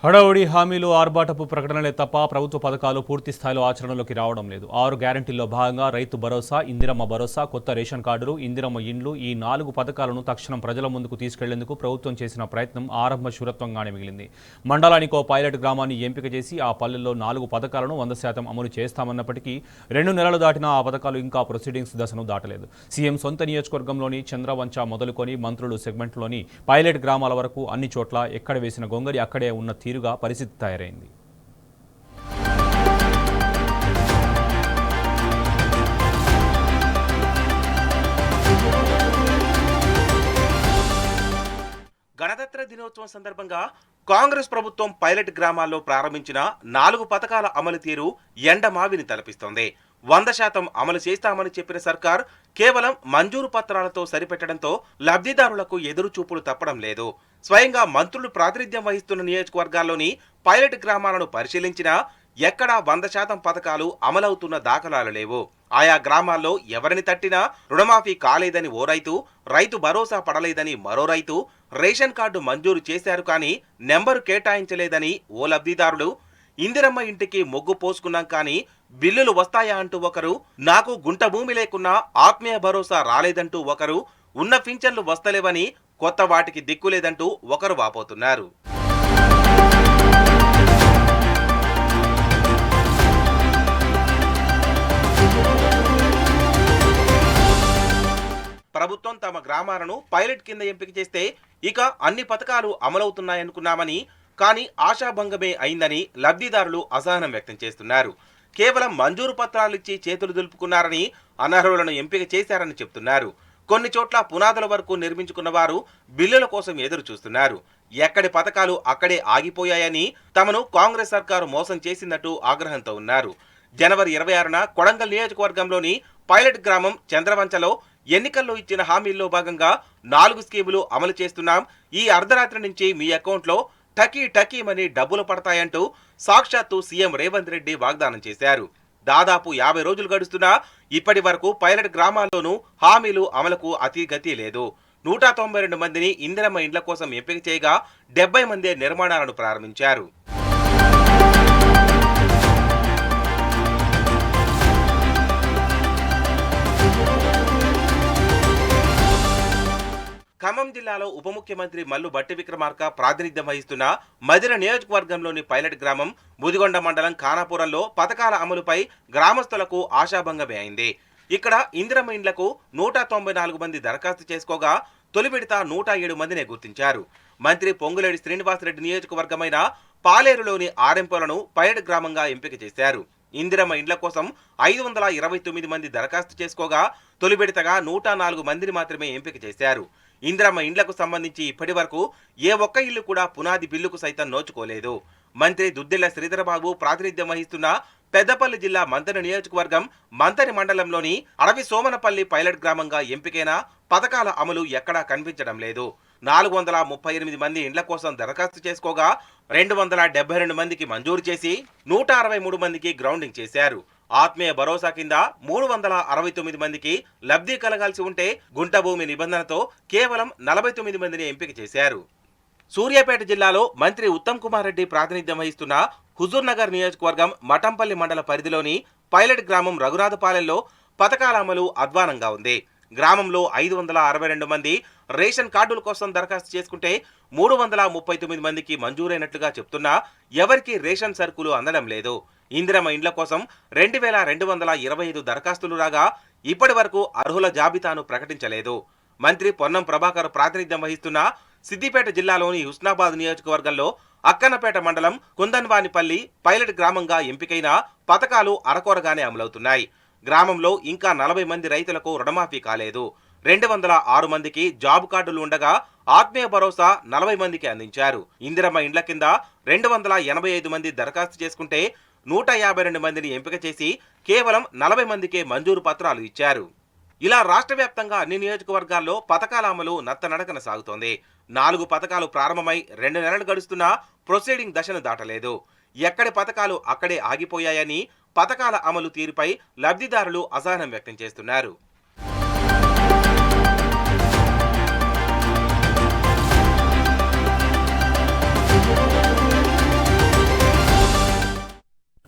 హడావుడి హామీలు ఆర్భాటపు ప్రకటనలే తప్ప ప్రభుత్వ పథకాలు పూర్తి స్థాయిలో ఆచరణలోకి రావడం లేదు. 6 గ్యారెంటీల్లో భాగంగా రైతు భరోసా, ఇందిరమ్మ భరోసా, కొత్త రేషన్ కార్డులు, ఇందిరమ్మ ఇండ్లు ఈ 4 పథకాలను తక్షణం ప్రజల ముందుకు తీసుకెళ్లేందుకు ప్రభుత్వం చేసిన ప్రయత్నం ఆరంభ శూరత్వంగానే మిగిలింది. మండలానికో పైలట్ గ్రామాన్ని ఎంపిక చేసి ఆ పల్లెల్లో 4 పథకాలను 100% అమలు చేస్తామన్నప్పటికీ 2 నెలలు దాటినా ఆ పథకాలు ఇంకా ప్రొసీడింగ్స్ దశను దాటలేదు. సీఎం సొంత నియోజకవర్గంలోని చంద్రవంచ మొదలుకొని మంత్రులు సెగ్మెంట్లోని పైలట్ గ్రామాల వరకు అన్ని చోట్ల ఎక్కడ వేసిన గొంగడి అక్కడే ఉన్న తీరుగా పరిస్థితి తయారైంది. గణతంత్ర దినోత్సవం సందర్భంగా కాంగ్రెస్ ప్రభుత్వం పైలట్ గ్రామాల్లో ప్రారంభించిన 4 పథకాల అమలు తీరు ఎండమావిని తలపిస్తోంది. 100% అమలు చేస్తామని చెప్పిన సర్కార్ కేవలం మంజూరు పత్రాలతో సరిపెట్టడంతో లబ్ధిదారులకు ఎదురు చూపులు తప్పడం లేదు. స్వయంగా మంత్రులు ప్రాతినిధ్యం వహిస్తున్న నియోజకవర్గాల్లోని పైలట్ గ్రామాలను పరిశీలించినా ఎక్కడా 100% పథకాలు అమలవుతున్న దాఖలాలు లేవు. ఆయా గ్రామాల్లో ఎవరిని తట్టినా రుణమాఫీ కాలేదని ఓ రైతు, రైతు భరోసా పడలేదని మరో రైతు, రేషన్ కార్డు మంజూరు చేశారు కానీ నెంబరు కేటాయించలేదని ఓ లబ్ధిదారులు, ఇందిరమ్మ ఇంటికి మొగ్గు పోసుకున్నాం కానీ బిల్లులు వస్తాయా అంటూ ఒకరు, నాకు గుంట భూమి లేకున్నా ఆత్మీయ భరోసా రాలేదంటూ ఒకరు, ఉన్న పింఛన్లు వస్తలేవని కొత్త వాటికి దిక్కులేదంటూ ఒకరు వాపోతున్నారు. ప్రభుత్వం తమ గ్రామాలను పైలట్ కింద ఎంపిక చేస్తే ఇక అన్ని పథకాలు అమలవుతున్నాయనుకున్నామని, కానీ ఆశాభంగమే అయిందని లబ్ధిదారులు అసహనం వ్యక్తం చేస్తున్నారు. కేవలం మంజూరు పత్రాలిచ్చి చేతులు దులుపుకున్నారని, అనర్హులను ఎంపిక చేశారని చెప్తున్నారు. కొన్ని చోట్ల పునాదుల వరకు నిర్మించుకున్న వారు బిల్లుల కోసం ఎదురు చూస్తున్నారు. ఎక్కడి పథకాలు అక్కడే ఆగిపోయాయని, తమను కాంగ్రెస్ సర్కారు మోసం చేసిందట్టు ఆగ్రహంతో ఉన్నారు. జనవరి 26న కొడంగల్ నియోజకవర్గంలోని పైలట్ గ్రామం చంద్రవంచలో ఎన్నికల్లో ఇచ్చిన హామీల్లో భాగంగా 4 స్కీములు అమలు చేస్తున్నాం, ఈ అర్ధరాత్రి నుంచి మీ అకౌంట్లో టకీమని డబ్బులు పడతాయంటూ సాక్షాత్తు సీఎం రేవంత్ రెడ్డి వాగ్దానం చేశారు. దాదాపు 50 రోజులు గడుస్తున్నా ఇప్పటి వరకు పైలట్ గ్రామాల్లోనూ హామీలు అమలుకు అతిగతి లేదు. 192 మందిని ఇందిరమ్మ ఇండ్ల కోసం ఎంపిక చేయగా 70 మంది నిర్మాణాలను ప్రారంభించారు. ఖమ్మం జిల్లాలో ఉప ముఖ్యమంత్రి మల్లు భట్టి విక్రమార్క ప్రాతినిధ్యం వహిస్తున్న మదిర నియోజకవర్గంలోని పైలట్ గ్రామం ముదిగొండ మండలం ఖానాపురంలో పథకాల అమలుపై గ్రామస్తులకు ఆశాభంగమే అయింది. ఇక్కడ ఇందిరమ్మ ఇండ్లకు 194 మంది దరఖాస్తు చేసుకోగా తొలి విడత 107 మందినే గుర్తించారు. మంత్రి పొంగులేడి శ్రీనివాసరెడ్డి నియోజకవర్గమైన పాలేరులోని ఆరెంపులను పైలట్ గ్రామంగా ఎంపిక చేశారు. ఇందిరమ్మ ఇండ్ల కోసం 529 మంది దరఖాస్తు చేసుకోగా తొలి విడతగా 104 మందిని మాత్రమే ఎంపిక చేశారు. ఇందిరమ్మ ఇండ్లకు సంబంధించి ఇప్పటి వరకు ఏ ఒక్క ఇల్లు కూడా పునాది బిల్లుకు సైతం నోచుకోలేదు. మంత్రి దుద్దిళ్ల శ్రీధరబాబు ప్రాతినిధ్యం వహిస్తున్న పెద్దపల్లి జిల్లా మంతని నియోజకవర్గం మంతని మండలంలోని అడవి సోమనపల్లి పైలట్ గ్రామంగా ఎంపికైన పథకాల అమలు ఎక్కడా కనిపించడం లేదు. 438 మంది ఇండ్ల కోసం దరఖాస్తు చేసుకోగా 272 మందికి మంజూరు చేసి 163 మందికి గ్రౌండింగ్ చేశారు. ఆత్మీయ భరోసా కింద 369 మందికి లబ్ధి కలగాల్సి ఉంటే గుంట భూమి నిబంధనతో కేవలం 49 మందిని ఎంపిక చేశారు. సూర్యాపేట జిల్లాలో మంత్రి ఉత్తమ్ కుమార్ రెడ్డి ప్రాతినిధ్యం వహిస్తున్న హుజూర్ నగర్ నియోజకవర్గం మఠంపల్లి మండల పరిధిలోని పైలట్ గ్రామం రఘునాథపాలెంలో పథకాల అమలు అధ్వానంగా ఉంది. గ్రామంలో 562 మంది రేషన్ కార్డుల కోసం దరఖాస్తు చేసుకుంటే 339 మందికి మంజూరైనట్లుగా చెప్తున్నా ఎవరికి రేషన్ సరుకులు అందడం లేదు. ఇందిరమ్మ ఇండ్ల కోసం 2225 దరఖాస్తులు రాగా ఇప్పటి వరకు అర్హుల జాబితాను ప్రకటించలేదు. మంత్రి పొన్నం ప్రభాకర్ ప్రాతినిధ్యం వహిస్తున్న సిద్దిపేట జిల్లాలోని హుస్నాబాద్ నియోజకవర్గంలో అక్కన్నపేట మండలం కుందన్వానిపల్లి పైలట్ గ్రామంగా ఎంపికైన పథకాలు అరకొరగానే అమలవుతున్నాయి. గ్రామంలో ఇంకా 40 మంది రైతులకు రుణమాఫీ కాలేదు. 206 మందికి జాబ్ కార్డులు ఉండగా ఆత్మీయ భరోసా 40 మందికి అందించారు. ఇందిరమ్మ ఇండ్ల కింద 285 మంది దరఖాస్తు చేసుకుంటే 152 మందిని ఎంపిక చేసి కేవలం 40 మందికే మంజూరు పత్రాలు ఇచ్చారు. ఇలా రాష్ట్ర వ్యాప్తంగా అన్ని నియోజకవర్గాల్లో పథకాల అమలు నత్తనడకన సాగుతోంది. 4 పథకాలు ప్రారంభమై 2 నెలలు గడుస్తున్నా ప్రొసీడింగ్ దశను దాటలేదు. ఎక్కడి పథకాలు అక్కడే ఆగిపోయాయని పథకాల అమలు తీరుపై లబ్ధిదారులు అసహనం వ్యక్తం చేస్తున్నారు.